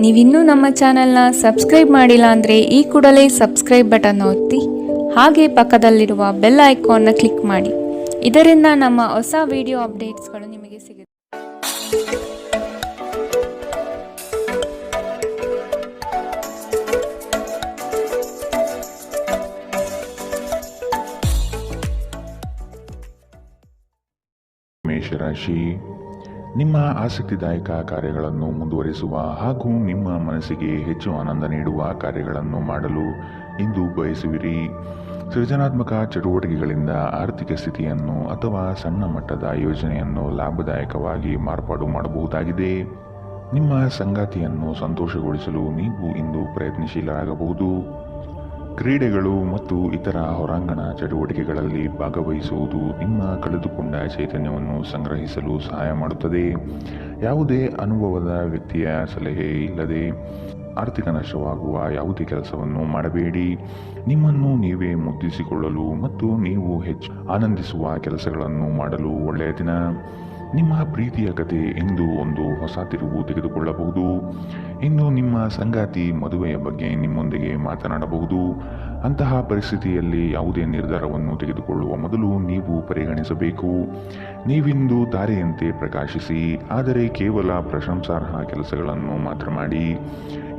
ನೀವಿನ್ನೂ ನಮ್ಮ ಚಾನೆಲ್ನ ಸಬ್ಸ್ಕ್ರೈಬ್ ಮಾಡಿಲ್ಲ ಅಂದರೆ ಈ ಕೂಡಲೇ ಸಬ್ಸ್ಕ್ರೈಬ್ ಬಟನ್ ಒತ್ತಿ ಹಾಗೆ ಪಕ್ಕದಲ್ಲಿರುವ ಬೆಲ್ ಐಕಾನ್ನ ಕ್ಲಿಕ್ ಮಾಡಿ. ಇದರಿಂದ ನಮ್ಮ ಹೊಸ ವಿಡಿಯೋ ಅಪ್ಡೇಟ್ಸ್ಗಳು ನಿಮಗೆ ಸಿಗುತ್ತೆ. ಮೇಷರಾಶಿ, ನಿಮ್ಮ ಆಸಕ್ತಿದಾಯಕ ಕಾರ್ಯಗಳನ್ನು ಮುಂದುವರಿಸುವ ಹಾಗೂ ನಿಮ್ಮ ಮನಸ್ಸಿಗೆ ಹೆಚ್ಚು ಆನಂದ ನೀಡುವ ಕಾರ್ಯಗಳನ್ನು ಮಾಡಲು ಇಂದು ಬಯಸುವಿರಿ. ಸೃಜನಾತ್ಮಕ ಚಟುವಟಿಕೆಗಳಿಂದ ಆರ್ಥಿಕ ಸ್ಥಿತಿಯನ್ನು ಅಥವಾ ಸಣ್ಣ ಮಟ್ಟದ ಯೋಜನೆಯನ್ನು ಲಾಭದಾಯಕವಾಗಿ ಮಾರ್ಪಾಡು ಮಾಡಬಹುದಾಗಿದೆ. ನಿಮ್ಮ ಸಂಗಾತಿಯನ್ನು ಸಂತೋಷಗೊಳಿಸಲು ನೀವು ಇಂದು ಪ್ರಯತ್ನಶೀಲರಾಗಬಹುದು. ಕ್ರೀಡೆಗಳು ಮತ್ತು ಇತರ ಹೊರಾಂಗಣ ಚಟುವಟಿಕೆಗಳಲ್ಲಿ ಭಾಗವಹಿಸುವುದು ನಿಮ್ಮ ಕಳೆದುಕೊಂಡ ಚೈತನ್ಯವನ್ನು ಸಂಗ್ರಹಿಸಲು ಸಹಾಯ ಮಾಡುತ್ತದೆ. ಯಾವುದೇ ಅನುಭವದ ವ್ಯಕ್ತಿಯ ಸಲಹೆ ಇಲ್ಲದೆ ಆರ್ಥಿಕ ನಷ್ಟವಾಗುವ ಯಾವುದೇ ಕೆಲಸವನ್ನು ಮಾಡಬೇಡಿ. ನಿಮ್ಮನ್ನು ನೀವೇ ಮುದ್ದಿಸಿಕೊಳ್ಳಲು ಮತ್ತು ನೀವು ಹೆಚ್ಚು ಆನಂದಿಸುವ ಕೆಲಸಗಳನ್ನು ಮಾಡಲು ಒಳ್ಳೆಯ ದಿನ. ನಿಮ್ಮ ಪ್ರೀತಿಯ ಕತೆ ಇಂದು ಒಂದು ಹೊಸ ತಿರುವು ತೆಗೆದುಕೊಳ್ಳಬಹುದು. ಇಂದು ನಿಮ್ಮ ಸಂಗಾತಿ ಮದುವೆಯ ಬಗ್ಗೆ ನಿಮ್ಮೊಂದಿಗೆ ಮಾತನಾಡಬಹುದು. ಅಂತಹ ಪರಿಸ್ಥಿತಿಯಲ್ಲಿ ಯಾವುದೇ ನಿರ್ಧಾರವನ್ನು ತೆಗೆದುಕೊಳ್ಳುವ ಮೊದಲು ನೀವು ಪರಿಗಣಿಸಬೇಕು. ನೀವಿಂದು ತಾರೆಯಂತೆ ಪ್ರಕಾಶಿಸಿ, ಆದರೆ ಕೇವಲ ಪ್ರಶಂಸಾರ್ಹ ಕೆಲಸಗಳನ್ನು ಮಾತ್ರ ಮಾಡಿ.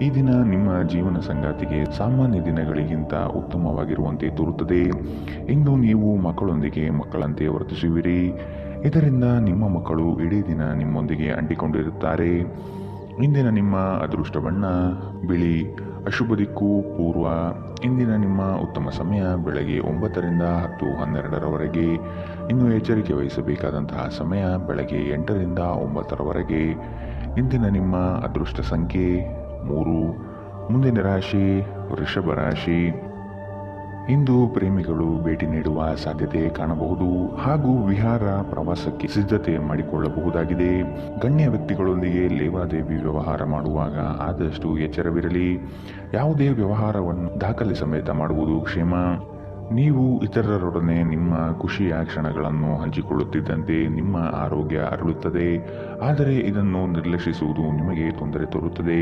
ಈ ದಿನ ನಿಮ್ಮ ಜೀವನ ಸಂಗಾತಿಗೆ ಸಾಮಾನ್ಯ ದಿನಗಳಿಗಿಂತ ಉತ್ತಮವಾಗಿರುವಂತೆ ತೋರುತ್ತದೆ. ಇಂದು ನೀವು ಮಕ್ಕಳೊಂದಿಗೆ ಮಕ್ಕಳಂತೆ ವರ್ತಿಸುವಿರಿ. ಇದರಿಂದ ನಿಮ್ಮ ಮಕ್ಕಳು ಇಡೀ ದಿನ ನಿಮ್ಮೊಂದಿಗೆ ಅಂಟಿಕೊಂಡಿರುತ್ತಾರೆ. ಇಂದಿನ ನಿಮ್ಮ ಅದೃಷ್ಟ ಬಣ್ಣ ಬಿಳಿ. ಅಶುಭ ದಿಕ್ಕು ಪೂರ್ವ. ಇಂದಿನ ನಿಮ್ಮ ಉತ್ತಮ ಸಮಯ ಬೆಳಗ್ಗೆ 9ರಿಂದ 10:12ರವರೆಗೆ. ಇನ್ನು ಎಚ್ಚರಿಕೆ ವಹಿಸಬೇಕಾದಂತಹ ಸಮಯ ಬೆಳಗ್ಗೆ 8ರಿಂದ 9ರವರೆಗೆ. ಇಂದಿನ ನಿಮ್ಮ ಅದೃಷ್ಟ ಸಂಖ್ಯೆ 3. ಮುಂದಿನ ರಾಶಿ ವೃಷಭ ರಾಶಿ. ಇಂದು ಪ್ರೇಮಿಗಳು ಭೇಟಿ ನೀಡುವ ಸಾಧ್ಯತೆ ಕಾಣಬಹುದು ಹಾಗೂ ವಿಹಾರ ಪ್ರವಾಸಕ್ಕೆ ಸಿದ್ಧತೆ ಮಾಡಿಕೊಳ್ಳಬಹುದಾಗಿದೆ. ಗಣ್ಯ ವ್ಯಕ್ತಿಗಳೊಂದಿಗೆ ಲೇವಾದೇವಿ ವ್ಯವಹಾರ ಮಾಡುವಾಗ ಆದಷ್ಟು ಎಚ್ಚರವಿರಲಿ. ಯಾವುದೇ ವ್ಯವಹಾರವನ್ನು ದಾಖಲೆ ಸಮೇತ ಮಾಡುವುದು ಕ್ಷೇಮ. ನೀವು ಇತರರೊಡನೆ ನಿಮ್ಮ ಖುಷಿಯ ಕ್ಷಣಗಳನ್ನು ಹಂಚಿಕೊಳ್ಳುತ್ತಿದ್ದಂತೆ ನಿಮ್ಮ ಆರೋಗ್ಯ ಅರಳುತ್ತದೆ, ಆದರೆ ಇದನ್ನು ನಿರ್ಲಕ್ಷಿಸುವುದು ನಿಮಗೆ ತೊಂದರೆ ತರುತ್ತದೆ.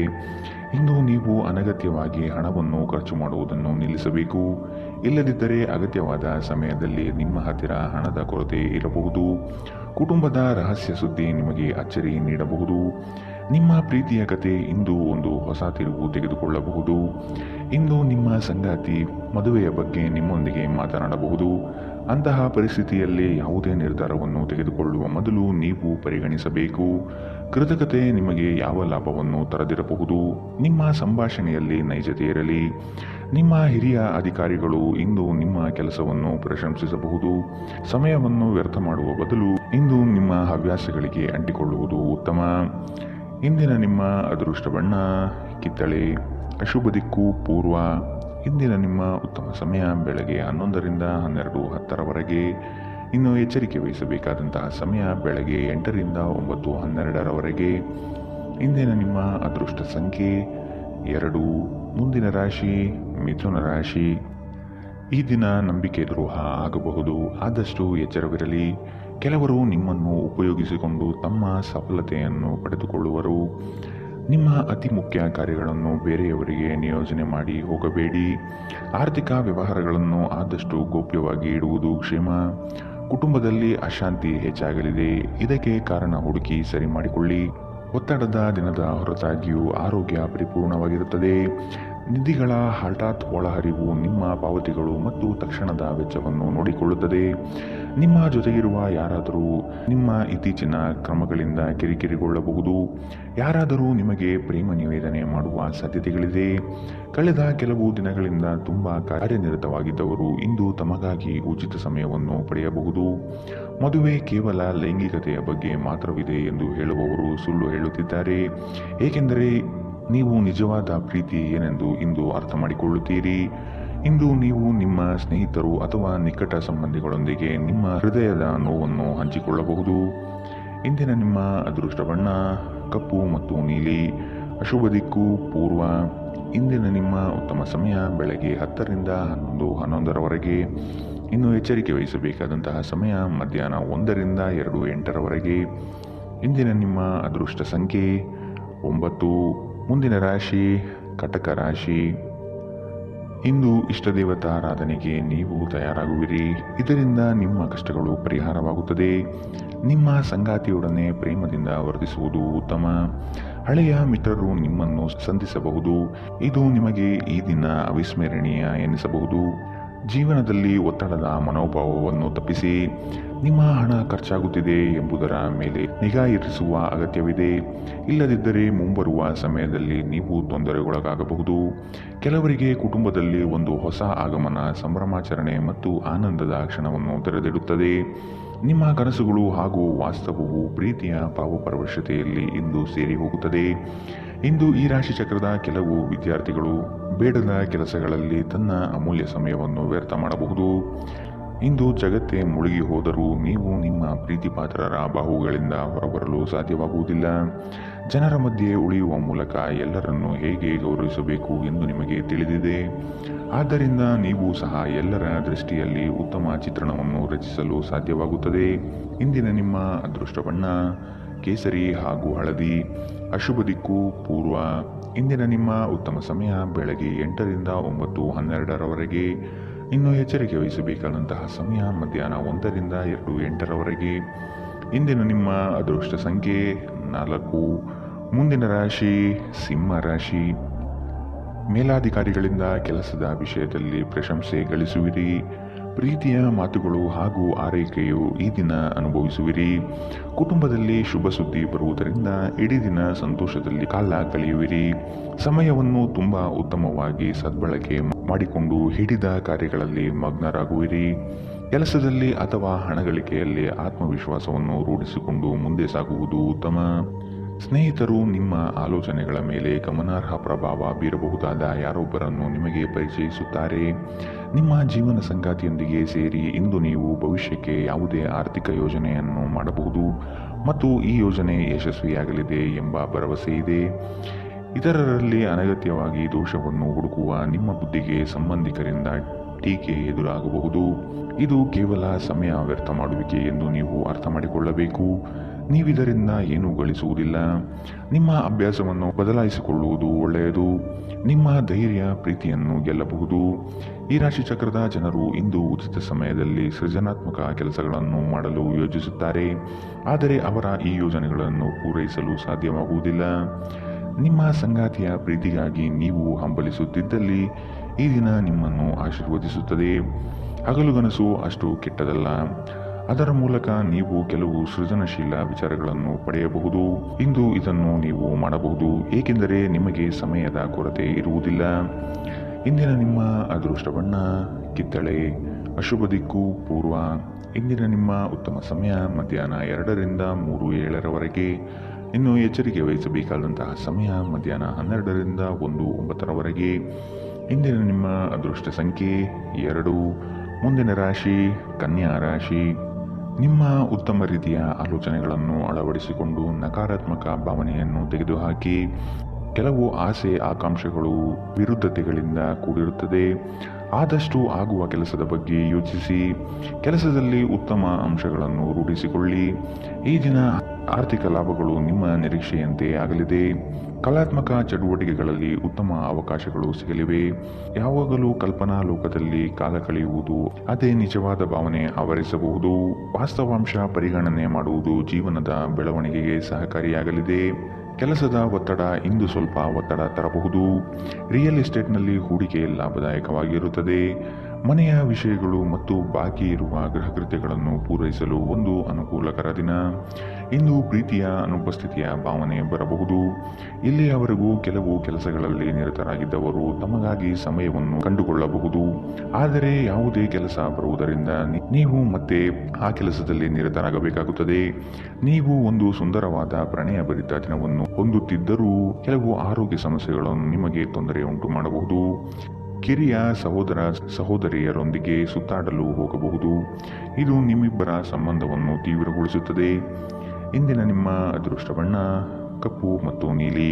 ಇಂದು ನೀವು ಅನಗತ್ಯವಾಗಿ ಹಣವನ್ನು ಖರ್ಚು ಮಾಡುವುದನ್ನು ನಿಲ್ಲಿಸಬೇಕು. ಇಲ್ಲದಿದ್ದರೆ ಅಗತ್ಯವಾದ ಸಮಯದಲ್ಲಿ ನಿಮ್ಮ ಹತ್ತಿರ ಹಣದ ಕೊರತೆ ಇರಬಹುದು. ಕುಟುಂಬದ ರಹಸ್ಯ ಸುದ್ದಿ ನಿಮಗೆ ಅಚ್ಚರಿ ನೀಡಬಹುದು. ನಿಮ್ಮ ಪ್ರೀತಿಯ ಕತೆ ಇಂದು ಒಂದು ಹೊಸ ತಿರುವು ತೆಗೆದುಕೊಳ್ಳಬಹುದು. ಇಂದು ನಿಮ್ಮ ಸಂಗಾತಿ ಮದುವೆಯ ಬಗ್ಗೆ ನಿಮ್ಮೊಂದಿಗೆ ಮಾತನಾಡಬಹುದು. ಅಂತಹ ಪರಿಸ್ಥಿತಿಯಲ್ಲಿ ಯಾವುದೇ ನಿರ್ಧಾರವನ್ನು ತೆಗೆದುಕೊಳ್ಳುವ ಮೊದಲು ನೀವು ಪರಿಗಣಿಸಬೇಕು. ಕೃತಕತೆ ನಿಮಗೆ ಯಾವ ಲಾಭವನ್ನು ತರದಿರಬಹುದು. ನಿಮ್ಮ ಸಂಭಾಷಣೆಯಲ್ಲಿ ನೈಜತೆ ಇರಲಿ. ನಿಮ್ಮ ಹಿರಿಯ ಅಧಿಕಾರಿಗಳು ಇಂದು ನಿಮ್ಮ ಕೆಲಸವನ್ನು ಪ್ರಶಂಸಿಸಬಹುದು. ಸಮಯವನ್ನು ವ್ಯರ್ಥ ಮಾಡುವ ಬದಲು ಇಂದು ನಿಮ್ಮ ಹವ್ಯಾಸಗಳಿಗೆ ಅಂಟಿಕೊಳ್ಳುವುದು ಉತ್ತಮ. ಇಂದಿನ ನಿಮ್ಮ ಅದೃಷ್ಟ ಬಣ್ಣ ಕಿತ್ತಳೆ. ಅಶುಭ ದಿಕ್ಕು ಪೂರ್ವ. ಇಂದಿನ ನಿಮ್ಮ ಉತ್ತಮ ಸಮಯ ಬೆಳಗ್ಗೆ 11ರಿಂದ 12:10ರವರೆಗೆ. ಇನ್ನು ಎಚ್ಚರಿಕೆ ವಹಿಸಬೇಕಾದಂತಹ ಸಮಯ ಬೆಳಗ್ಗೆ 8ರಿಂದ 9:12ರವರೆಗೆ. ಇಂದಿನ ನಿಮ್ಮ ಅದೃಷ್ಟ ಸಂಖ್ಯೆ 2. ಮುಂದಿನ ರಾಶಿ ಮಿಥುನ ರಾಶಿ. ಈ ದಿನ ನಂಬಿಕೆ ದ್ರೋಹ ಆಗಬಹುದು, ಆದಷ್ಟು ಎಚ್ಚರವಿರಲಿ. ಕೆಲವರು ನಿಮ್ಮನ್ನು ಉಪಯೋಗಿಸಿಕೊಂಡು ತಮ್ಮ ಸಫಲತೆಯನ್ನು ಪಡೆದುಕೊಳ್ಳುವರು. ನಿಮ್ಮ ಅತಿ ಮುಖ್ಯ ಕಾರ್ಯಗಳನ್ನು ಬೇರೆಯವರಿಗೆ ನಿಯೋಜನೆ ಮಾಡಿ ಹೋಗಬೇಡಿ. ಆರ್ಥಿಕ ವ್ಯವಹಾರಗಳನ್ನು ಆದಷ್ಟು ಗೌಪ್ಯವಾಗಿ ಇಡುವುದು ಕ್ಷೇಮ. ಕುಟುಂಬದಲ್ಲಿ ಅಶಾಂತಿ ಹೆಚ್ಚಾಗಲಿದೆ. ಇದಕ್ಕೆ ಕಾರಣ ಹುಡುಕಿ ಸರಿ ಮಾಡಿಕೊಳ್ಳಿ. ಒತ್ತಡದ ದಿನದ ಹೊರತಾಗಿಯೂ ಆರೋಗ್ಯ ಪರಿಪೂರ್ಣವಾಗಿರುತ್ತದೆ. ನಿಧಿಗಳ ಹಠಾತ್ ಒಳಹರಿವು ನಿಮ್ಮ ಪಾವತಿಗಳು ಮತ್ತು ತಕ್ಷಣದ ವೆಚ್ಚವನ್ನು ನೋಡಿಕೊಳ್ಳುತ್ತದೆ. ನಿಮ್ಮ ಜೊತೆಗಿರುವ ಯಾರಾದರೂ ನಿಮ್ಮ ಇತ್ತೀಚಿನ ಕ್ರಮಗಳಿಂದ ಕಿರಿಕಿರಿಗೊಳ್ಳಬಹುದು. ಯಾರಾದರೂ ನಿಮಗೆ ಪ್ರೇಮ ನಿವೇದನೆ ಮಾಡುವ ಸಾಧ್ಯತೆಗಳಿದೆ. ಕಳೆದ ಕೆಲವು ದಿನಗಳಿಂದ ತುಂಬ ಕಾರ್ಯನಿರತವಾಗಿದ್ದವರು ಇಂದು ತಮಗಾಗಿ ಉಚಿತ ಸಮಯವನ್ನು ಪಡೆಯಬಹುದು. ಮದುವೆ ಕೇವಲ ಲೈಂಗಿಕತೆಯ ಬಗ್ಗೆ ಮಾತ್ರವಿದೆ ಎಂದು ಹೇಳುವವರು ಸುಳ್ಳು ಹೇಳುತ್ತಿದ್ದಾರೆ, ಏಕೆಂದರೆ ನೀವು ನಿಜವಾದ ಪ್ರೀತಿ ಏನೆಂದು ಇಂದು ಅರ್ಥ ಮಾಡಿಕೊಳ್ಳುತ್ತೀರಿ. ಇಂದು ನೀವು ನಿಮ್ಮ ಸ್ನೇಹಿತರು ಅಥವಾ ನಿಕಟ ಸಂಬಂಧಿಗಳೊಂದಿಗೆ ನಿಮ್ಮ ಹೃದಯದ ನೋವನ್ನು ಹಂಚಿಕೊಳ್ಳಬಹುದು. ಇಂದಿನ ನಿಮ್ಮ ಅದೃಷ್ಟ ಬಣ್ಣ ಕಪ್ಪು ಮತ್ತು ನೀಲಿ. ಅಶುಭ ದಿಕ್ಕು ಪೂರ್ವ. ಇಂದಿನ ನಿಮ್ಮ ಉತ್ತಮ ಸಮಯ ಬೆಳಗ್ಗೆ 10ರಿಂದ 11:11ರವರೆಗೆ. ಇನ್ನು ಎಚ್ಚರಿಕೆ ವಹಿಸಬೇಕಾದಂತಹ ಸಮಯ ಮಧ್ಯಾಹ್ನ 1ರಿಂದ 2:08ರವರೆಗೆ. ಇಂದಿನ ನಿಮ್ಮ ಅದೃಷ್ಟ ಸಂಖ್ಯೆ 9. ಮುಂದಿನ ರಾಶಿ ಕಟಕ ರಾಶಿ. ಇಂದು ಇಷ್ಟದೇವತಾರಾಧನೆಗೆ ನೀವು ತಯಾರಾಗುವಿರಿ. ಇದರಿಂದ ನಿಮ್ಮ ಕಷ್ಟಗಳು ಪರಿಹಾರವಾಗುತ್ತದೆ. ನಿಮ್ಮ ಸಂಗಾತಿಯೊಡನೆ ಪ್ರೇಮದಿಂದ ವರ್ತಿಸುವುದು ಉತ್ತಮ. ಹಳೆಯ ಮಿತ್ರರು ನಿಮ್ಮನ್ನು ಸಂಧಿಸಬಹುದು. ಇದು ನಿಮಗೆ ಈ ದಿನ ಅವಿಸ್ಮರಣೀಯ ಎನಿಸಬಹುದು. ಜೀವನದಲ್ಲಿ ಒತ್ತಡದ ಮನೋಭಾವವನ್ನು ತಪ್ಪಿಸಿ. ನಿಮ್ಮ ಹಣ ಖರ್ಚಾಗುತ್ತಿದೆ ಎಂಬುದರ ಮೇಲೆ ನಿಗಾ ಇರಿಸುವ ಅಗತ್ಯವಿದೆ. ಇಲ್ಲದಿದ್ದರೆ ಮುಂಬರುವ ಸಮಯದಲ್ಲಿ ನೀವು ತೊಂದರೆಗೊಳಗಾಗಬಹುದು. ಕೆಲವರಿಗೆ ಕುಟುಂಬದಲ್ಲಿ ಒಂದು ಹೊಸ ಆಗಮನ, ಸಂಭ್ರಮಾಚರಣೆ ಮತ್ತು ಆನಂದದ ಕ್ಷಣವನ್ನು ತೆರೆದಿಡುತ್ತದೆ. ನಿಮ್ಮ ಕನಸುಗಳು ಹಾಗೂ ವಾಸ್ತವವು ಪ್ರೀತಿಯ ಭಾವಪರವಶತೆಯಲ್ಲಿ ಇಂದು ಸೇರಿ ಹೋಗುತ್ತದೆ. ಇಂದು ಈ ರಾಶಿ ಚಕ್ರದ ಕೆಲವು ವಿದ್ಯಾರ್ಥಿಗಳು ಬೇಡದ ಕೆಲಸಗಳಲ್ಲಿ ತನ್ನ ಅಮೂಲ್ಯ ಸಮಯವನ್ನು ವ್ಯರ್ಥ ಮಾಡಬಹುದು. ಇಂದು ಜಗತ್ತೇ ಮುಳುಗಿ ಹೋದರೂ ನೀವು ನಿಮ್ಮ ಪ್ರೀತಿಪಾತ್ರರ ಬಾಹುಗಳಿಂದ ಹೊರಬರಲು ಸಾಧ್ಯವಾಗುವುದಿಲ್ಲ. ಜನರ ಮಧ್ಯೆ ಉಳಿಯುವ ಮೂಲಕ ಎಲ್ಲರನ್ನೂ ಹೇಗೆ ಗೌರವಿಸಬೇಕು ಎಂದು ನಿಮಗೆ ತಿಳಿದಿದೆ. ಆದ್ದರಿಂದ ನೀವು ಸಹ ಎಲ್ಲರ ದೃಷ್ಟಿಯಲ್ಲಿ ಉತ್ತಮ ಚಿತ್ರಣವನ್ನು ರಚಿಸಲು ಸಾಧ್ಯವಾಗುತ್ತದೆ. ಇಂದಿನ ನಿಮ್ಮ ಅದೃಷ್ಟ ಬಣ್ಣ ಕೇಸರಿ ಹಾಗೂ ಹಳದಿ. ಅಶುಭ ದಿಕ್ಕು ಪೂರ್ವ. ಇಂದಿನ ನಿಮ್ಮ ಉತ್ತಮ ಸಮಯ ಬೆಳಗ್ಗೆ 8ರಿಂದ 9:12ರವರೆಗೆ. ಇನ್ನು ಎಚ್ಚರಿಕೆ ವಹಿಸಬೇಕಾದಂತಹ ಸಮಯ ಮಧ್ಯಾಹ್ನ 1ರಿಂದ 2:08ರವರೆಗೆ. ಇಂದಿನ ನಿಮ್ಮ ಅದೃಷ್ಟ ಸಂಖ್ಯೆ 4. ಮುಂದಿನ ರಾಶಿ ಸಿಂಹ ರಾಶಿ. ಮೇಲಾಧಿಕಾರಿಗಳಿಂದ ಕೆಲಸದ ವಿಷಯದಲ್ಲಿ ಪ್ರಶಂಸೆ ಗಳಿಸುವಿರಿ. ಪ್ರೀತಿಯ ಮಾತುಗಳು ಹಾಗೂ ಆರೈಕೆಯು ಈ ದಿನ ಅನುಭವಿಸುವಿರಿ. ಕುಟುಂಬದಲ್ಲಿ ಶುಭ ಸುದ್ದಿ ಬರುವುದರಿಂದ ಇಡೀ ದಿನ ಸಂತೋಷದಲ್ಲಿ ಕಾಲ ಕಳೆಯುವಿರಿ. ಸಮಯವನ್ನು ತುಂಬ ಉತ್ತಮವಾಗಿ ಸದ್ಬಳಕೆ ಮಾಡಿಕೊಂಡು ಹಿಡಿದ ಕಾರ್ಯಗಳಲ್ಲಿ ಮಗ್ನರಾಗುವಿರಿ. ಕೆಲಸದಲ್ಲಿ ಅಥವಾ ಹಣಗಳಿಕೆಯಲ್ಲಿ ಆತ್ಮವಿಶ್ವಾಸವನ್ನು ರೂಢಿಸಿಕೊಂಡು ಮುಂದೆ ಸಾಗುವುದು ಉತ್ತಮ. ಸ್ನೇಹಿತರು ನಿಮ್ಮ ಆಲೋಚನೆಗಳ ಮೇಲೆ ಗಮನಾರ್ಹ ಪ್ರಭಾವ ಬೀರಬಹುದಾದ ಯಾರೊಬ್ಬರನ್ನು ನಿಮಗೆ ಪರಿಚಯಿಸುತ್ತಾರೆ. ನಿಮ್ಮ ಜೀವನ ಸಂಗಾತಿಯೊಂದಿಗೆ ಸೇರಿ ಇಂದು ನೀವು ಭವಿಷ್ಯಕ್ಕೆ ಯಾವುದೇ ಆರ್ಥಿಕ ಯೋಜನೆಯನ್ನು ಮಾಡಬಹುದು ಮತ್ತು ಈ ಯೋಜನೆ ಯಶಸ್ವಿಯಾಗಲಿದೆ ಎಂಬ ಭರವಸೆ ಇದೆ. ಇತರರಲ್ಲಿ ಅನಗತ್ಯವಾಗಿ ದೋಷವನ್ನು ಹುಡುಕುವ ನಿಮ್ಮ ಬುದ್ಧಿಗೆ ಸಂಬಂಧಿಕರಿಂದ ಟೀಕೆ ಎದುರಾಗಬಹುದು. ಇದು ಕೇವಲ ಸಮಯ ವ್ಯರ್ಥ ಮಾಡುವಿಕೆ ಎಂದು ನೀವು ಅರ್ಥ ಮಾಡಿಕೊಳ್ಳಬೇಕು. ನೀವಿದರಿಂದ ಏನೂ ಗಳಿಸುವುದಿಲ್ಲ. ನಿಮ್ಮ ಅಭ್ಯಾಸವನ್ನು ಬದಲಾಯಿಸಿಕೊಳ್ಳುವುದು ಒಳ್ಳೆಯದು. ನಿಮ್ಮ ಧೈರ್ಯ ಪ್ರೀತಿಯನ್ನು ಗೆಲ್ಲಬಹುದು. ಈ ರಾಶಿ ಚಕ್ರದ ಜನರು ಇಂದು ಉಚಿತ ಸಮಯದಲ್ಲಿ ಸೃಜನಾತ್ಮಕ ಕೆಲಸಗಳನ್ನು ಮಾಡಲು ಯೋಜಿಸುತ್ತಾರೆ. ಆದರೆ ಅವರ ಈ ಯೋಜನೆಗಳನ್ನು ಪೂರೈಸಲು ಸಾಧ್ಯವಾಗುವುದಿಲ್ಲ. ನಿಮ್ಮ ಸಂಗಾತಿಯ ಪ್ರೀತಿಗಾಗಿ ನೀವು ಹಂಬಲಿಸುತ್ತಿದ್ದಲ್ಲಿ ಈ ದಿನ ನಿಮ್ಮನ್ನು ಆಶೀರ್ವದಿಸುತ್ತದೆ. ಹಗಲುಗನಸು ಅಷ್ಟು ಕೆಟ್ಟದಲ್ಲ. ಅದರ ಮೂಲಕ ನೀವು ಕೆಲವು ಸೃಜನಶೀಲ ವಿಚಾರಗಳನ್ನು ಪಡೆಯಬಹುದು. ಇಂದು ಇದನ್ನು ನೀವು ಮಾಡಬಹುದು, ಏಕೆಂದರೆ ನಿಮಗೆ ಸಮಯದ ಕೊರತೆ ಇರುವುದಿಲ್ಲ. ಇಂದಿನ ನಿಮ್ಮ ಅದೃಷ್ಟ ಬಣ್ಣ ಕಿತ್ತಳೆ. ಅಶುಭ ದಿಕ್ಕು ಪೂರ್ವ. ಇಂದಿನ ನಿಮ್ಮ ಉತ್ತಮ ಸಮಯ ಮಧ್ಯಾಹ್ನ 2ರಿಂದ 3:07ರವರೆಗೆ. ಇನ್ನು ಎಚ್ಚರಿಕೆ ವಹಿಸಬೇಕಾದಂತಹ ಸಮಯ ಮಧ್ಯಾಹ್ನ 12ರಿಂದ 1:09ರವರೆಗೆ. ಇಂದಿನ ನಿಮ್ಮ ಅದೃಷ್ಟ ಸಂಖ್ಯೆ 2. ಮುಂದಿನ ರಾಶಿ ಕನ್ಯಾ ರಾಶಿ. ನಿಮ್ಮ ಉತ್ತಮ ರೀತಿಯ ಆಲೋಚನೆಗಳನ್ನು ಅಳವಡಿಸಿಕೊಂಡು ನಕಾರಾತ್ಮಕ ಭಾವನೆಯನ್ನು ತೆಗೆದುಹಾಕಿ. ಕೆಲವು ಆಸೆ ಆಕಾಂಕ್ಷೆಗಳು ವಿರುದ್ಧತೆಗಳಿಂದ ಕೂಡಿರುತ್ತದೆ. ಆದಷ್ಟು ಆಗುವ ಕೆಲಸದ ಬಗ್ಗೆ ಯೋಚಿಸಿ. ಕೆಲಸದಲ್ಲಿ ಉತ್ತಮ ಅಂಶಗಳನ್ನು ರೂಢಿಸಿಕೊಳ್ಳಿ. ಈ ದಿನ ಆರ್ಥಿಕ ಲಾಭಗಳು ನಿಮ್ಮ ನಿರೀಕ್ಷೆಯಂತೆ ಆಗಲಿದೆ. ಕಲಾತ್ಮಕ ಚಟುವಟಿಕೆಗಳಲ್ಲಿ ಉತ್ತಮ ಅವಕಾಶಗಳು ಸಿಗಲಿವೆ. ಯಾವಾಗಲೂ ಕಲ್ಪನಾ ಲೋಕದಲ್ಲಿ ಕಾಲ ಕಳೆಯುವುದು ಅದೇ ನಿಜವಾದ ಭಾವನೆ ಆವರಿಸಬಹುದು. ವಾಸ್ತವಾಂಶ ಪರಿಗಣನೆ ಮಾಡುವುದು ಜೀವನದ ಬೆಳವಣಿಗೆಗೆ ಸಹಕಾರಿಯಾಗಲಿದೆ. ಕೆಲಸದ ಒತ್ತಡ ಇಂದು ಸ್ವಲ್ಪ ಒತ್ತಡ ತರಬಹುದು. ರಿಯಲ್ ಎಸ್ಟೇಟ್ನಲ್ಲಿ ಹೂಡಿಕೆ ಲಾಭದಾಯಕವಾಗಿರುತ್ತದೆ. ಮನೆಯ ವಿಷಯಗಳು ಮತ್ತು ಬಾಕಿ ಇರುವ ಗೃಹಕೃತ್ಯಗಳನ್ನು ಪೂರೈಸಲು ಒಂದು ಅನುಕೂಲಕರ ದಿನ. ಇಂದು ಪ್ರೀತಿಯ ಅನುಪಸ್ಥಿತಿಯ ಭಾವನೆ ಬರಬಹುದು. ಇಲ್ಲಿಯವರೆಗೂ ಕೆಲವು ಕೆಲಸಗಳಲ್ಲಿ ನಿರತರಾಗಿದ್ದವರು ತಮಗಾಗಿ ಸಮಯವನ್ನು ಕಂಡುಕೊಳ್ಳಬಹುದು. ಆದರೆ ಯಾವುದೇ ಕೆಲಸ ಬರುವುದರಿಂದ ನೀವು ಮತ್ತೆ ಆ ಕೆಲಸದಲ್ಲಿ ನಿರತರಾಗಬೇಕಾಗುತ್ತದೆ. ನೀವು ಒಂದು ಸುಂದರವಾದ ಪ್ರಣಯಭರಿತ ದಿನವನ್ನು ಹೊಂದುತ್ತಿದ್ದರೂ ಕೆಲವು ಆರೋಗ್ಯ ಸಮಸ್ಯೆಗಳನ್ನು ನಿಮಗೆ ತೊಂದರೆ ಉಂಟು ಮಾಡಬಹುದು. ಕಿರಿಯ ಸಹೋದರ ಸಹೋದರಿಯರೊಂದಿಗೆ ಸುತ್ತಾಡಲು ಹೋಗಬಹುದು. ಇದು ನಿಮ್ಮಿಬ್ಬರ ಸಂಬಂಧವನ್ನು ತೀವ್ರಗೊಳಿಸುತ್ತದೆ. ಇಂದಿನ ನಿಮ್ಮ ಅದೃಷ್ಟ ಬಣ್ಣ ಕಪ್ಪು ಮತ್ತು ನೀಲಿ.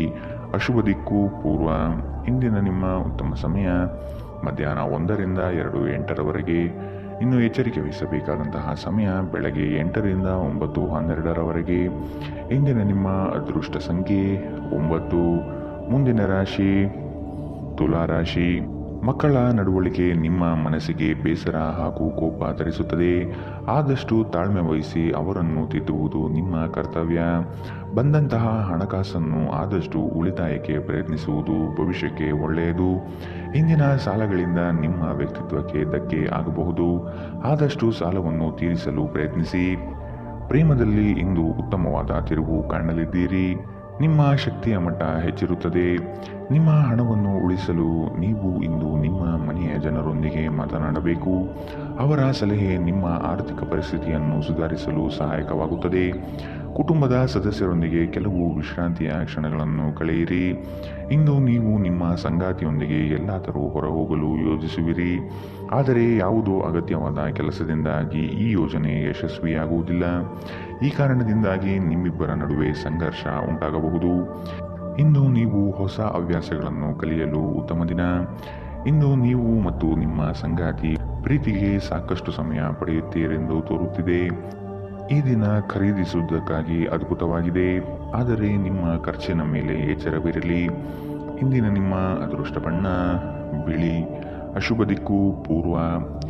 ಅಶುಭ ದಿಕ್ಕು ಪೂರ್ವ. ಇಂದಿನ ನಿಮ್ಮ ಉತ್ತಮ ಸಮಯ ಮಧ್ಯಾಹ್ನ 1ರಿಂದ 2:08ರವರೆಗೆ. ಇನ್ನು ಎಚ್ಚರಿಕೆ ವಹಿಸಬೇಕಾದಂತಹ ಸಮಯ ಬೆಳಗ್ಗೆ 8ರಿಂದ 9:12ರವರೆಗೆ. ಇಂದಿನ ನಿಮ್ಮ ಅದೃಷ್ಟ ಸಂಖ್ಯೆ 9. ಮುಂದಿನ ರಾಶಿ ತುಲಾ ರಾಶಿ. ಮಕ್ಕಳ ನಡವಳಿಕೆ ನಿಮ್ಮ ಮನಸ್ಸಿಗೆ ಬೇಸರ ಹಾಗೂ ಕೋಪ ತರಿಸುತ್ತದೆ. ಆದಷ್ಟು ತಾಳ್ಮೆ ವಹಿಸಿ ಅವರನ್ನು ತಿದ್ದುವುದು ನಿಮ್ಮ ಕರ್ತವ್ಯ. ಬಂದಂತಹ ಹಣಕಾಸನ್ನು ಆದಷ್ಟು ಉಳಿತಾಯಕ್ಕೆ ಪ್ರಯತ್ನಿಸುವುದು ಭವಿಷ್ಯಕ್ಕೆ ಒಳ್ಳೆಯದು. ಇಂದಿನ ಸಾಲಗಳಿಂದ ನಿಮ್ಮ ವ್ಯಕ್ತಿತ್ವಕ್ಕೆ ಧಕ್ಕೆ ಆಗಬಹುದು. ಆದಷ್ಟು ಸಾಲವನ್ನು ತೀರಿಸಲು ಪ್ರಯತ್ನಿಸಿ. ಪ್ರೇಮದಲ್ಲಿ ಇಂದು ಉತ್ತಮವಾದ ತಿರುವು ಕಾಣಲಿದ್ದೀರಿ. ನಿಮ್ಮ ಶಕ್ತಿಯ ಮಟ್ಟ ಹೆಚ್ಚಿರುತ್ತದೆ. ನಿಮ್ಮ ಹಣವನ್ನು ಉಳಿಸಲು ನೀವು ಇಂದು ನಿಮ್ಮ ಮನೆಯ ಜನರೊಂದಿಗೆ ಮಾತನಾಡಬೇಕು. ಅವರ ಸಲಹೆ ನಿಮ್ಮ ಆರ್ಥಿಕ ಪರಿಸ್ಥಿತಿಯನ್ನು ಸುಧಾರಿಸಲು ಸಹಾಯಕವಾಗುತ್ತದೆ. ಕುಟುಂಬದ ಸದಸ್ಯರೊಂದಿಗೆ ಕೆಲವು ವಿಶ್ರಾಂತಿಯ ಕ್ಷಣಗಳನ್ನು ಕಳೆಯಿರಿ. ಇಂದು ನೀವು ನಿಮ್ಮ ಸಂಗಾತಿಯೊಂದಿಗೆ ಎಲ್ಲಾದರೂ ಹೊರಹೋಗಲು ಯೋಜಿಸುವಿರಿ. ಆದರೆ ಯಾವುದೋ ಅಗತ್ಯವಾದ ಕೆಲಸದಿಂದಾಗಿ ಈ ಯೋಜನೆ ಯಶಸ್ವಿಯಾಗುವುದಿಲ್ಲ. ಈ ಕಾರಣದಿಂದಾಗಿ ನಿಮ್ಮಿಬ್ಬರ ನಡುವೆ ಸಂಘರ್ಷ ಉಂಟಾಗಬಹುದು. ಇಂದು ನೀವು ಹೊಸ ಹವ್ಯಾಸಗಳನ್ನು ಕಲಿಯಲು ಉತ್ತಮ ದಿನ. ಇಂದು ನೀವು ಮತ್ತು ನಿಮ್ಮ ಸಂಗಾತಿ ಪ್ರೀತಿಗೆ ಸಾಕಷ್ಟು ಸಮಯ ಪಡೆಯುತ್ತೀರೆಂದು ತೋರುತ್ತಿದೆ. ಈ ದಿನ ಖರೀದಿಸುವುದಕ್ಕಾಗಿ ಅದ್ಭುತವಾಗಿದೆ. ಆದರೆ ನಿಮ್ಮ ಖರ್ಚಿನ ಮೇಲೆ ಎಚ್ಚರವಿರಲಿ. ಇಂದಿನ ನಿಮ್ಮ ಅದೃಷ್ಟ ಬಣ್ಣ ಬಿಳಿ. ಅಶುಭ ದಿಕ್ಕು ಪೂರ್ವ.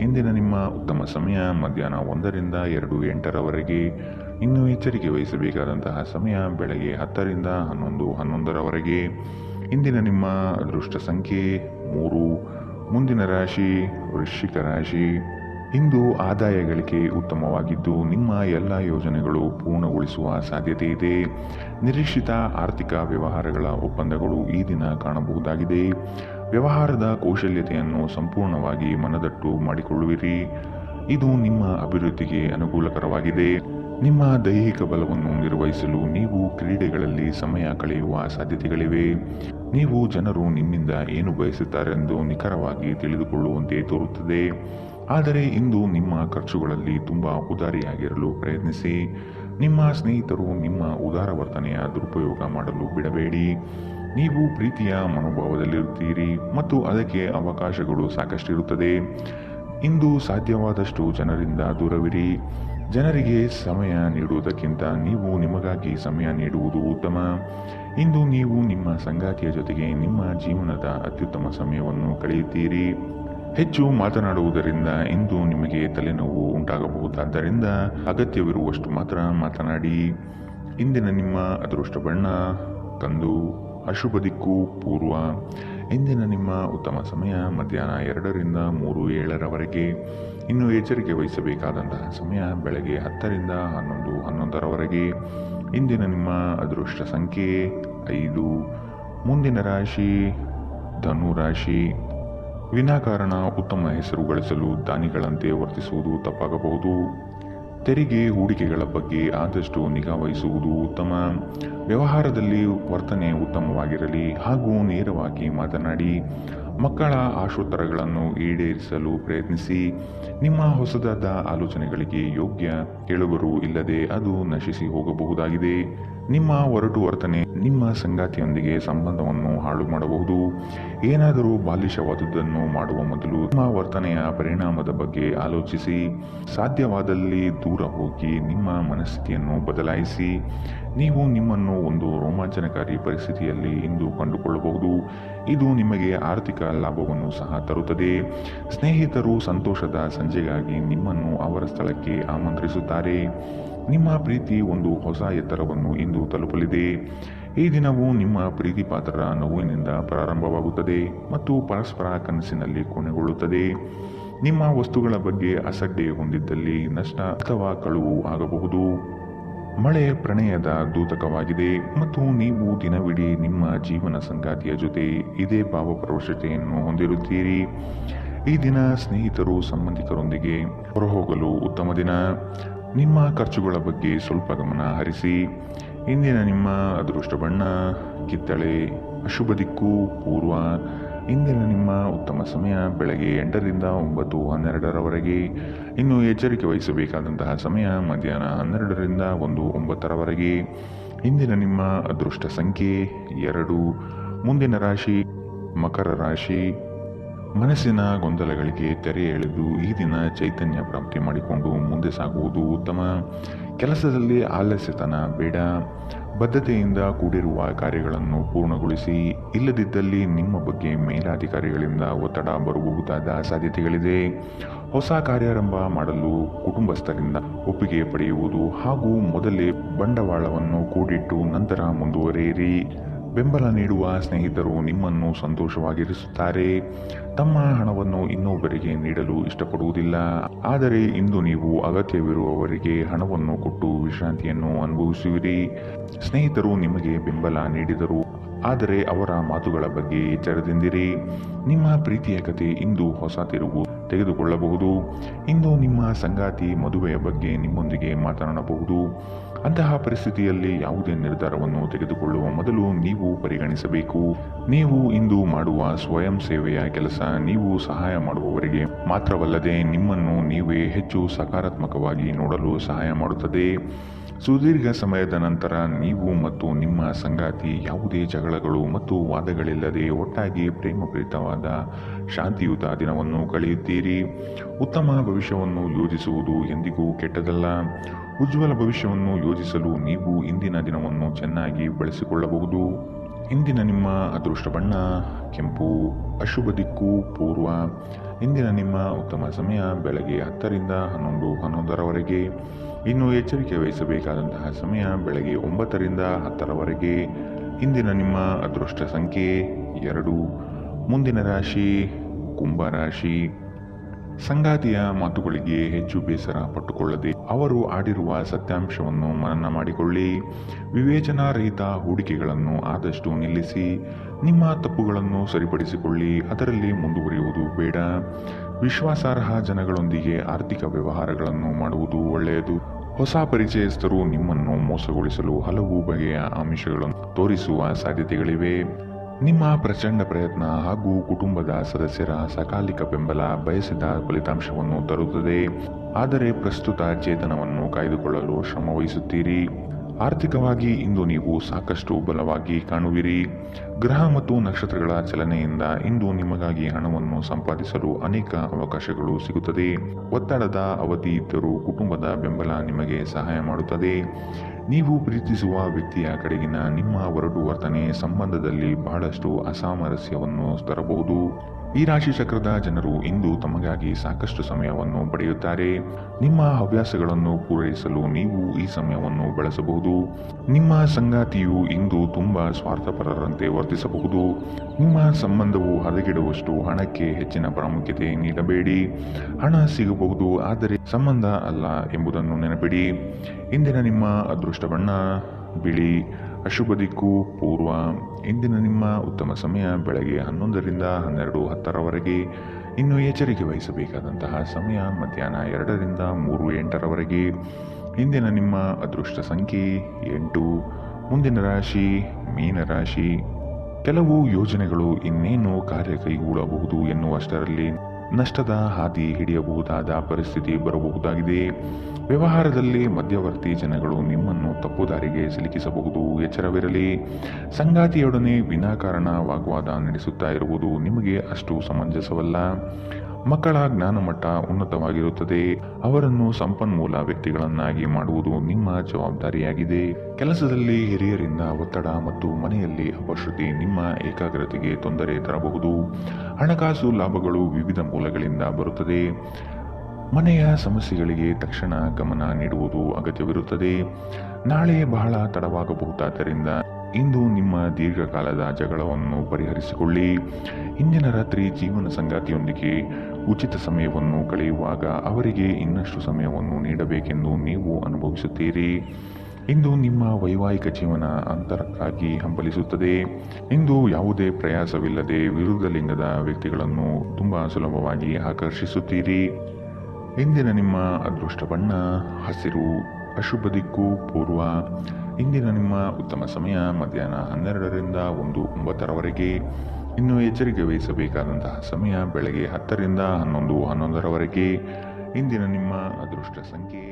ಇಂದಿನ ನಿಮ್ಮ ಉತ್ತಮ ಸಮಯ ಮಧ್ಯಾಹ್ನ 1 ರಿಂದ 2:08 ಇನ್ನು ಎಚ್ಚರಿಕೆ ವಹಿಸಬೇಕಾದಂತಹ ಸಮಯ ಬೆಳಗ್ಗೆ 10 ರಿಂದ 11:11 ಇಂದಿನ ನಿಮ್ಮ ಅದೃಷ್ಟ ಸಂಖ್ಯೆ 3. ಮುಂದಿನ ರಾಶಿ ವೃಶ್ಚಿಕ ರಾಶಿ. ಇಂದು ಆದಾಯ ಗಳಿಕೆ ಉತ್ತಮವಾಗಿದ್ದು ನಿಮ್ಮ ಎಲ್ಲ ಯೋಜನೆಗಳು ಪೂರ್ಣಗೊಳಿಸುವ ಸಾಧ್ಯತೆ ಇದೆ. ನಿರೀಕ್ಷಿತ ಆರ್ಥಿಕ ವ್ಯವಹಾರಗಳ ಒಪ್ಪಂದಗಳು ಈ ದಿನ ಕಾಣಬಹುದಾಗಿದೆ. ವ್ಯವಹಾರದ ಕೌಶಲ್ಯತೆಯನ್ನು ಸಂಪೂರ್ಣವಾಗಿ ಮನದಟ್ಟು ಮಾಡಿಕೊಳ್ಳುವಿರಿ. ಇದು ನಿಮ್ಮ ಅಭಿವೃದ್ಧಿಗೆ ಅನುಕೂಲಕರವಾಗಿದೆ. ನಿಮ್ಮ ದೈಹಿಕ ಬಲವನ್ನು ನಿರ್ವಹಿಸಲು ನೀವು ಕ್ರೀಡೆಗಳಲ್ಲಿ ಸಮಯ ಕಳೆಯುವ ಸಾಧ್ಯತೆಗಳಿವೆ. ನೀವು ಜನರು ನಿಮ್ಮಿಂದ ಏನು ಬಯಸುತ್ತಾರೆಂದು ನಿಖರವಾಗಿ ತಿಳಿದುಕೊಳ್ಳುವಂತೆ ತೋರುತ್ತದೆ. ಆದರೆ ಇಂದು ನಿಮ್ಮ ಖರ್ಚುಗಳಲ್ಲಿ ತುಂಬ ಉದಾರಿಯಾಗಿರಲು ಪ್ರಯತ್ನಿಸಿ. ನಿಮ್ಮ ಸ್ನೇಹಿತರು ನಿಮ್ಮ ಉದಾರ ವರ್ತನೆಯ ದುರುಪಯೋಗ ಮಾಡಲು ಬಿಡಬೇಡಿ. ನೀವು ಪ್ರೀತಿಯ ಮನೋಭಾವದಲ್ಲಿರುತ್ತೀರಿ ಮತ್ತು ಅದಕ್ಕೆ ಅವಕಾಶಗಳು ಸಾಕಷ್ಟಿರುತ್ತದೆ. ಇಂದು ಸಾಧ್ಯವಾದಷ್ಟು ಜನರಿಂದ ದೂರವಿರಿ. ಜನರಿಗೆ ಸಮಯ ನೀಡುವುದಕ್ಕಿಂತ ನೀವು ನಿಮಗಾಗಿ ಸಮಯ ನೀಡುವುದು ಉತ್ತಮ. ಇಂದು ನೀವು ನಿಮ್ಮ ಸಂಗಾತಿಯ ಜೊತೆಗೆ ನಿಮ್ಮ ಜೀವನದ ಅತ್ಯುತ್ತಮ ಸಮಯವನ್ನು ಕಳೆಯುತ್ತೀರಿ. ಹೆಚ್ಚು ಮಾತನಾಡುವುದರಿಂದ ಇಂದು ನಿಮಗೆ ತಲೆನೋವು ಉಂಟಾಗಬಹುದಾದ್ದರಿಂದ ಅಗತ್ಯವಿರುವಷ್ಟು ಮಾತ್ರ ಮಾತನಾಡಿ. ಇಂದಿನ ನಿಮ್ಮ ಅದೃಷ್ಟ ಬಣ್ಣ ಕಂದು. ಅಶುಭ ದಿಕ್ಕು ಪೂರ್ವ. ಇಂದಿನ ನಿಮ್ಮ ಉತ್ತಮ ಸಮಯ ಮಧ್ಯಾಹ್ನ 2 ರಿಂದ 3:07 ಇನ್ನು ಎಚ್ಚರಿಕೆ ವಹಿಸಬೇಕಾದಂತಹ ಸಮಯ ಬೆಳಗ್ಗೆ 10 ರಿಂದ 11:11 ಇಂದಿನ ನಿಮ್ಮ ಅದೃಷ್ಟ ಸಂಖ್ಯೆ 5. ಮುಂದಿನ ರಾಶಿ ಧನು ರಾಶಿ. ವಿನಾಕಾರಣ ಉತ್ತಮ ಹೆಸರು ಗಳಿಸಲು ದಾನಿಗಳಂತೆ ವರ್ತಿಸುವುದು ತಪ್ಪಾಗಬಹುದು. ತೆರಿಗೆ ಹೂಡಿಕೆಗಳ ಬಗ್ಗೆ ಆದಷ್ಟು ನಿಗಾ ವಹಿಸುವುದು ಉತ್ತಮ. ವ್ಯವಹಾರದಲ್ಲಿ ವರ್ತನೆ ಉತ್ತಮವಾಗಿರಲಿ ಹಾಗೂ ನೇರವಾಗಿ ಮಾತನಾಡಿ. ಮಕ್ಕಳ ಆಶೋತ್ತರಗಳನ್ನು ಈಡೇರಿಸಲು ಪ್ರಯತ್ನಿಸಿ. ನಿಮ್ಮ ಹೊಸದಾದ ಆಲೋಚನೆಗಳಿಗೆ ಯೋಗ್ಯ ಕೇಳುಗರು ಇಲ್ಲದೆ ಅದು ನಶಿಸಿ ಹೋಗಬಹುದಾಗಿದೆ. ನಿಮ್ಮ ಒರಟು ವರ್ತನೆ ನಿಮ್ಮ ಸಂಗಾತಿಯೊಂದಿಗೆ ಸಂಬಂಧವನ್ನು ಹಾಳು ಮಾಡಬಹುದು. ಏನಾದರೂ ಬಾಲಿಶವಾದುದನ್ನು ಮಾಡುವ ಮೊದಲು ನಿಮ್ಮ ವರ್ತನೆಯ ಪರಿಣಾಮದ ಬಗ್ಗೆ ಆಲೋಚಿಸಿ. ಸಾಧ್ಯವಾದಲ್ಲಿ ದೂರ ಹೋಗಿ ನಿಮ್ಮ ಮನಸ್ಥಿತಿಯನ್ನು ಬದಲಾಯಿಸಿ. ನೀವು ನಿಮ್ಮನ್ನು ಒಂದು ರೋಮಾಂಚನಕಾರಿ ಪರಿಸ್ಥಿತಿಯಲ್ಲಿ ಇಂದು ಕಂಡುಕೊಳ್ಳಬಹುದು. ಇದು ನಿಮಗೆ ಆರ್ಥಿಕ ಲಾಭವನ್ನು ಸಹ ತರುತ್ತದೆ. ಸ್ನೇಹಿತರು ಸಂತೋಷದ ಸಂಜೆಗಾಗಿ ನಿಮ್ಮನ್ನು ಅವರ ಸ್ಥಳಕ್ಕೆ ಆಮಂತ್ರಿಸುತ್ತಾರೆ. ನಿಮ್ಮ ಪ್ರೀತಿ ಒಂದು ಹೊಸ ಎತ್ತರವನ್ನು ಇಂದು ತಲುಪಲಿದೆ. ಈ ದಿನವು ನಿಮ್ಮ ಪ್ರೀತಿ ಪಾತ್ರರ ನೋವಿನಿಂದ ಪ್ರಾರಂಭವಾಗುತ್ತದೆ ಮತ್ತು ಪರಸ್ಪರ ಕನಸಿನಲ್ಲಿ ಕೊನೆಗೊಳ್ಳುತ್ತದೆ. ನಿಮ್ಮ ವಸ್ತುಗಳ ಬಗ್ಗೆ ಅಸಡ್ಡೆ ಹೊಂದಿದ್ದಲ್ಲಿ ನಷ್ಟ ಅಥವಾ ಕಳುವು ಆಗಬಹುದು. ಮಳೆ ಪ್ರಣಯದ ದೂತಕವಾಗಿದೆ ಮತ್ತು ನೀವು ದಿನವಿಡೀ ನಿಮ್ಮ ಜೀವನ ಸಂಗಾತಿಯ ಜೊತೆ ಇದೇ ಭಾವಪರವಶತೆಯನ್ನು ಹೊಂದಿರುತ್ತೀರಿ. ಈ ದಿನ ಸ್ನೇಹಿತರು ಸಂಬಂಧಿಕರೊಂದಿಗೆ ಹೊರಹೋಗಲು ಉತ್ತಮ ದಿನ. ನಿಮ್ಮ ಖರ್ಚುಗಳ ಬಗ್ಗೆ ಸ್ವಲ್ಪ ಗಮನ ಹರಿಸಿ. ಇಂದಿನ ನಿಮ್ಮ ಅದೃಷ್ಟ ಬಣ್ಣ ಕಿತ್ತಳೆ. ಅಶುಭ ದಿಕ್ಕು ಪೂರ್ವ. ಇಂದಿನ ನಿಮ್ಮ ಉತ್ತಮ ಸಮಯ ಬೆಳಗ್ಗೆ 8 ರಿಂದ 9:12 ಇನ್ನು ಎಚ್ಚರಿಕೆ ವಹಿಸಬೇಕಾದಂತಹ ಸಮಯ ಮಧ್ಯಾಹ್ನ 12 ರಿಂದ 1:09 ಇಂದಿನ ನಿಮ್ಮ ಅದೃಷ್ಟ ಸಂಖ್ಯೆ 2. ಮುಂದಿನ ರಾಶಿ ಮಕರ ರಾಶಿ. ಮನಸ್ಸಿನ ಗೊಂದಲಗಳಿಗೆ ತೆರೆ ಎಳೆದು ಈ ದಿನ ಚೈತನ್ಯ ಪ್ರಾಪ್ತಿ ಮಾಡಿಕೊಂಡು ಮುಂದೆ ಸಾಗುವುದು ಉತ್ತಮ. ಕೆಲಸದಲ್ಲಿ ಆಲಸ್ಯತನ ಬೇಡ. ಬದ್ಧತೆಯಿಂದ ಕೂಡಿರುವ ಕಾರ್ಯಗಳನ್ನು ಪೂರ್ಣಗೊಳಿಸಿ. ಇಲ್ಲದಿದ್ದಲ್ಲಿ ನಿಮ್ಮ ಬಗ್ಗೆ ಮೇಲಾಧಿಕಾರಿಗಳಿಂದ ಒತ್ತಡ ಬರಬಹುದಾದ ಸಾಧ್ಯತೆಗಳಿದೆ. ಹೊಸ ಕಾರ್ಯಾರಂಭ ಮಾಡಲು ಕುಟುಂಬಸ್ಥರಿಂದ ಒಪ್ಪಿಗೆ ಪಡೆಯುವುದು ಹಾಗೂ ಮೊದಲೇ ಬಂಡವಾಳವನ್ನು ಕೂಡಿಟ್ಟು ನಂತರ ಮುಂದುವರಿಯಿರಿ. ಬೆಂಬಲ ನೀಡುವ ಸ್ನೇಹಿತರು ನಿಮ್ಮನ್ನು ಸಂತೋಷವಾಗಿರಿಸುತ್ತಾರೆ. ತಮ್ಮ ಹಣವನ್ನು ಇನ್ನೊಬ್ಬರಿಗೆ ನೀಡಲು ಇಷ್ಟಪಡುವುದಿಲ್ಲ. ಆದರೆ ಇಂದು ನೀವು ಅಗತ್ಯವಿರುವವರಿಗೆ ಹಣವನ್ನು ಕೊಟ್ಟು ವಿಶ್ರಾಂತಿಯನ್ನು ಅನುಭವಿಸುವಿರಿ. ಸ್ನೇಹಿತರು ನಿಮಗೆ ಬೆಂಬಲ ನೀಡಿದರು, ಆದರೆ ಅವರ ಮಾತುಗಳ ಬಗ್ಗೆ ಎಚ್ಚರದಿಂದಿರಿ. ನಿಮ್ಮ ಪ್ರೀತಿಯ ಕತೆ ಇಂದು ಹೊಸ ತಿರುವು ತೆಗೆದುಕೊಳ್ಳಬಹುದು. ಇಂದು ನಿಮ್ಮ ಸಂಗಾತಿ ಮದುವೆಯ ಬಗ್ಗೆ ನಿಮ್ಮೊಂದಿಗೆ ಮಾತನಾಡಬಹುದು. ಅಂತಹ ಪರಿಸ್ಥಿತಿಯಲ್ಲಿ ಯಾವುದೇ ನಿರ್ಧಾರವನ್ನು ತೆಗೆದುಕೊಳ್ಳುವ ಮೊದಲು ನೀವು ಪರಿಗಣಿಸಬೇಕು. ನೀವು ಇಂದು ಮಾಡುವ ಸ್ವಯಂ ಸೇವೆಯ ಕೆಲಸ ನೀವು ಸಹಾಯ ಮಾಡುವವರಿಗೆ ಮಾತ್ರವಲ್ಲದೆ ನಿಮ್ಮನ್ನು ನೀವೇ ಹೆಚ್ಚು ಸಕಾರಾತ್ಮಕವಾಗಿ ನೋಡಲು ಸಹಾಯ ಮಾಡುತ್ತದೆ. ಸುದೀರ್ಘ ಸಮಯದ ನಂತರ ನೀವು ಮತ್ತು ನಿಮ್ಮ ಸಂಗಾತಿ ಯಾವುದೇ ಜಗಳಗಳು ಮತ್ತು ವಾದಗಳಿಲ್ಲದೆ ಒಟ್ಟಾಗಿ ಪ್ರೇಮಪೂರಿತವಾದ ಶಾಂತಿಯುತ ದಿನವನ್ನು ಕಳೆಯುತ್ತೀರಿ. ಉತ್ತಮ ಭವಿಷ್ಯವನ್ನು ಯೋಜಿಸುವುದು ಎಂದಿಗೂ ಕೆಟ್ಟದಲ್ಲ. ಉಜ್ವಲ ಭವಿಷ್ಯವನ್ನು ಯೋಜಿಸಲು ನೀವು ಇಂದಿನ ದಿನವನ್ನು ಚೆನ್ನಾಗಿ ಬಳಸಿಕೊಳ್ಳಬಹುದು. ಇಂದಿನ ನಿಮ್ಮ ಅದೃಷ್ಟ ಬಣ್ಣ ಕೆಂಪು. ಅಶುಭ ದಿಕ್ಕು ಪೂರ್ವ. ಇಂದಿನ ನಿಮ್ಮ ಉತ್ತಮ ಸಮಯ ಬೆಳಗ್ಗೆ 10 ರಿಂದ 11 ಇನ್ನು ಎಚ್ಚರಿಕೆ ವಹಿಸಬೇಕಾದಂತಹ ಸಮಯ ಬೆಳಗ್ಗೆ 9 ರಿಂದ 10 ಇಂದಿನ ನಿಮ್ಮ ಅದೃಷ್ಟ ಸಂಖ್ಯೆ 2. ಮುಂದಿನ ರಾಶಿ ಕುಂಭ ರಾಶಿ. ಸಂಗಾತಿಯ ಮಾತುಗಳಿಗೆ ಹೆಚ್ಚು ಬೇಸರ ಪಟ್ಟುಕೊಳ್ಳದೆ ಅವರು ಆಡಿರುವ ಸತ್ಯಾಂಶವನ್ನು ಮನನ ಮಾಡಿಕೊಳ್ಳಿ. ವಿವೇಚನಾರಹಿತ ಹೂಡಿಕೆಗಳನ್ನು ಆದಷ್ಟು ನಿಲ್ಲಿಸಿ. ನಿಮ್ಮ ತಪ್ಪುಗಳನ್ನು ಸರಿಪಡಿಸಿಕೊಳ್ಳಿ, ಅದರಲ್ಲಿ ಮುಂದುವರಿಯುವುದು ಬೇಡ. ವಿಶ್ವಾಸಾರ್ಹ ಜನಗಳೊಂದಿಗೆ ಆರ್ಥಿಕ ವ್ಯವಹಾರಗಳನ್ನು ಮಾಡುವುದು ಒಳ್ಳೆಯದು. ಹೊಸ ಪರಿಚಯಸ್ಥರು ನಿಮ್ಮನ್ನು ಮೋಸಗೊಳಿಸಲು ಹಲವು ಬಗೆಯ ಆಮಿಷಗಳನ್ನು ತೋರಿಸುವ ಸಾಧ್ಯತೆಗಳಿವೆ. ನಿಮ್ಮ ಪ್ರಚಂಡ ಪ್ರಯತ್ನ ಹಾಗೂ ಕುಟುಂಬದ ಸದಸ್ಯರ ಸಕಾಲಿಕ ಬೆಂಬಲ ಬಯಸಿದ ಫಲಿತಾಂಶವನ್ನು ತರುತ್ತದೆ. ಆದರೆ ಪ್ರಸ್ತುತ ಚೇತನವನ್ನು ಕಾಯ್ದುಕೊಳ್ಳಲು ಶ್ರಮವಹಿಸುತ್ತೀರಿ. ಆರ್ಥಿಕವಾಗಿ ಇಂದು ನೀವು ಸಾಕಷ್ಟು ಬಲವಾಗಿ ಕಾಣುವಿರಿ. ಗ್ರಹ ಮತ್ತು ನಕ್ಷತ್ರಗಳ ಚಲನೆಯಿಂದ ಇಂದು ನಿಮಗಾಗಿ ಹಣವನ್ನು ಸಂಪಾದಿಸಲು ಅನೇಕ ಅವಕಾಶಗಳು ಸಿಗುತ್ತದೆ. ಒತ್ತಡದ ಅವಧಿ ಇದ್ದರೂ ಕುಟುಂಬದ ಬೆಂಬಲ ನಿಮಗೆ ಸಹಾಯ ಮಾಡುತ್ತದೆ. ನೀವು ಪ್ರೀತಿಸುವ ವ್ಯಕ್ತಿಯ ಕಡೆಗಿನ ನಿಮ್ಮ ಒರಟು ವರ್ತನೆ ಸಂಬಂಧದಲ್ಲಿ ಬಹಳಷ್ಟು ಅಸಾಮರಸ್ಯವನ್ನು ತರಬಹುದು. ಈ ರಾಶಿ ಚಕ್ರದ ಜನರು ಇಂದು ತಮಗಾಗಿ ಸಾಕಷ್ಟು ಸಮಯವನ್ನು ಪಡೆಯುತ್ತಾರೆ. ನಿಮ್ಮ ಹವ್ಯಾಸಗಳನ್ನು ಪೂರೈಸಲು ನೀವು ಈ ಸಮಯವನ್ನು ಬಳಸಬಹುದು. ನಿಮ್ಮ ಸಂಗಾತಿಯು ಇಂದು ತುಂಬಾ ಸ್ವಾರ್ಥಪರರಂತೆ ವರ್ತಿಸಬಹುದು. ನಿಮ್ಮ ಸಂಬಂಧವು ಹದಗೆಡುವಷ್ಟು ಹಣಕ್ಕೆ ಹೆಚ್ಚಿನ ಪ್ರಾಮುಖ್ಯತೆ ನೀಡಬೇಡಿ. ಹಣ ಸಿಗಬಹುದು, ಆದರೆ ಸಂಬಂಧ ಅಲ್ಲ ಎಂಬುದನ್ನು ನೆನಪಿಡಿ. ಇಂದಿನ ನಿಮ್ಮ ಅದೃಷ್ಟ ಬಣ್ಣ ಬಿಳಿ. ಅಶುಭ ದಿಕ್ಕು ಪೂರ್ವ. ಇಂದಿನ ನಿಮ್ಮ ಉತ್ತಮ ಸಮಯ ಬೆಳಗ್ಗೆ 11 ರಿಂದ 12:10 ಇನ್ನು ಎಚ್ಚರಿಕೆ ವಹಿಸಬೇಕಾದಂತಹ ಸಮಯ ಮಧ್ಯಾಹ್ನ 2 ರಿಂದ 3:08 ಇಂದಿನ ನಿಮ್ಮ ಅದೃಷ್ಟ ಸಂಖ್ಯೆ 8. ಮುಂದಿನ ರಾಶಿ ಮೀನರಾಶಿ. ಕೆಲವು ಯೋಜನೆಗಳು ಇನ್ನೇನು ಕಾರ್ಯ ಕೈಗೂಡಬಹುದು ಎನ್ನುವಷ್ಟರಲ್ಲಿ ನಷ್ಟದ ಹಾದಿ ಹಿಡಿಯಬಹುದಾದ ಪರಿಸ್ಥಿತಿ ಬರಬಹುದಾಗಿದೆ. ವ್ಯವಹಾರದಲ್ಲಿ ಮಧ್ಯವರ್ತಿ ಜನಗಳು ನಿಮ್ಮನ್ನು ತಪ್ಪುದಾರಿಗೆ ಸಿಲುಕಿಸಬಹುದು. ಎಚ್ಚರವಿರಲಿ. ಸಂಗಾತಿಯೊಡನೆ ವಿನಾಕಾರಣ ವಾಗ್ವಾದ ನಡೆಸುತ್ತಾ ಇರುವುದು ನಿಮಗೆ ಅಷ್ಟು ಸಮಂಜಸವಲ್ಲ. ಮಕ್ಕಳ ಜ್ಞಾನಮಟ್ಟ ಉನ್ನತವಾಗಿರುತ್ತದೆ. ಅವರನ್ನು ಸಂಪನ್ಮೂಲ ವ್ಯಕ್ತಿಗಳನ್ನಾಗಿ ಮಾಡುವುದು ನಿಮ್ಮ ಜವಾಬ್ದಾರಿಯಾಗಿದೆ. ಕೆಲಸದಲ್ಲಿ ಹಿರಿಯರಿಂದ ಒತ್ತಡ ಮತ್ತು ಮನೆಯಲ್ಲಿ ಅಪಶ್ರುತಿ ನಿಮ್ಮ ಏಕಾಗ್ರತೆಗೆ ತೊಂದರೆ ತರಬಹುದು. ಹಣಕಾಸು ಲಾಭಗಳು ವಿವಿಧ ಮೂಲಗಳಿಂದ ಬರುತ್ತದೆ. ಮನೆಯ ಸಮಸ್ಯೆಗಳಿಗೆ ತಕ್ಷಣ ಗಮನ ನೀಡುವುದು ಅಗತ್ಯವಿರುತ್ತದೆ. ನಾಳೆ ಬಹಳ ತಡವಾಗಬಹುದಾದ್ದರಿಂದ ಇಂದು ನಿಮ್ಮ ದೀರ್ಘಕಾಲದ ಜಗಳವನ್ನು ಪರಿಹರಿಸಿಕೊಳ್ಳಿ. ಇಂದಿನ ರಾತ್ರಿ ಜೀವನ ಸಂಗಾತಿಯೊಂದಿಗೆ ಉಚಿತ ಸಮಯವನ್ನು ಕಳೆಯುವಾಗ ಅವರಿಗೆ ಇನ್ನಷ್ಟು ಸಮಯವನ್ನು ನೀಡಬೇಕೆಂದು ನೀವು ಅನುಭವಿಸುತ್ತೀರಿ. ಇಂದು ನಿಮ್ಮ ವೈವಾಹಿಕ ಜೀವನ ಅಂತರಕ್ಕಾಗಿ ಹಂಬಲಿಸುತ್ತದೆ. ಇಂದು ಯಾವುದೇ ಪ್ರಯಾಸವಿಲ್ಲದೆ ವಿರುದ್ಧ ಲಿಂಗದ ವ್ಯಕ್ತಿಗಳನ್ನು ತುಂಬಾ ಸುಲಭವಾಗಿ ಆಕರ್ಷಿಸುತ್ತೀರಿ. ಇಂದಿನ ನಿಮ್ಮ ಅದೃಷ್ಟ ಬಣ್ಣ ಹಸಿರು. ಅಶುಭ ದಿಕ್ಕು ಪೂರ್ವ. ಇಂದಿನ ನಿಮ್ಮ ಉತ್ತಮ ಸಮಯ ಮಧ್ಯಾಹ್ನ 12 ರಿಂದ 1:09 ಇನ್ನು ಎಚ್ಚರಿಕೆ ವಹಿಸಬೇಕಾದಂತಹ ಸಮಯ ಬೆಳಗ್ಗೆ 10 ರಿಂದ 11:11 ಇಂದಿನ ನಿಮ್ಮ ಅದೃಷ್ಟ ಸಂಖ್ಯೆ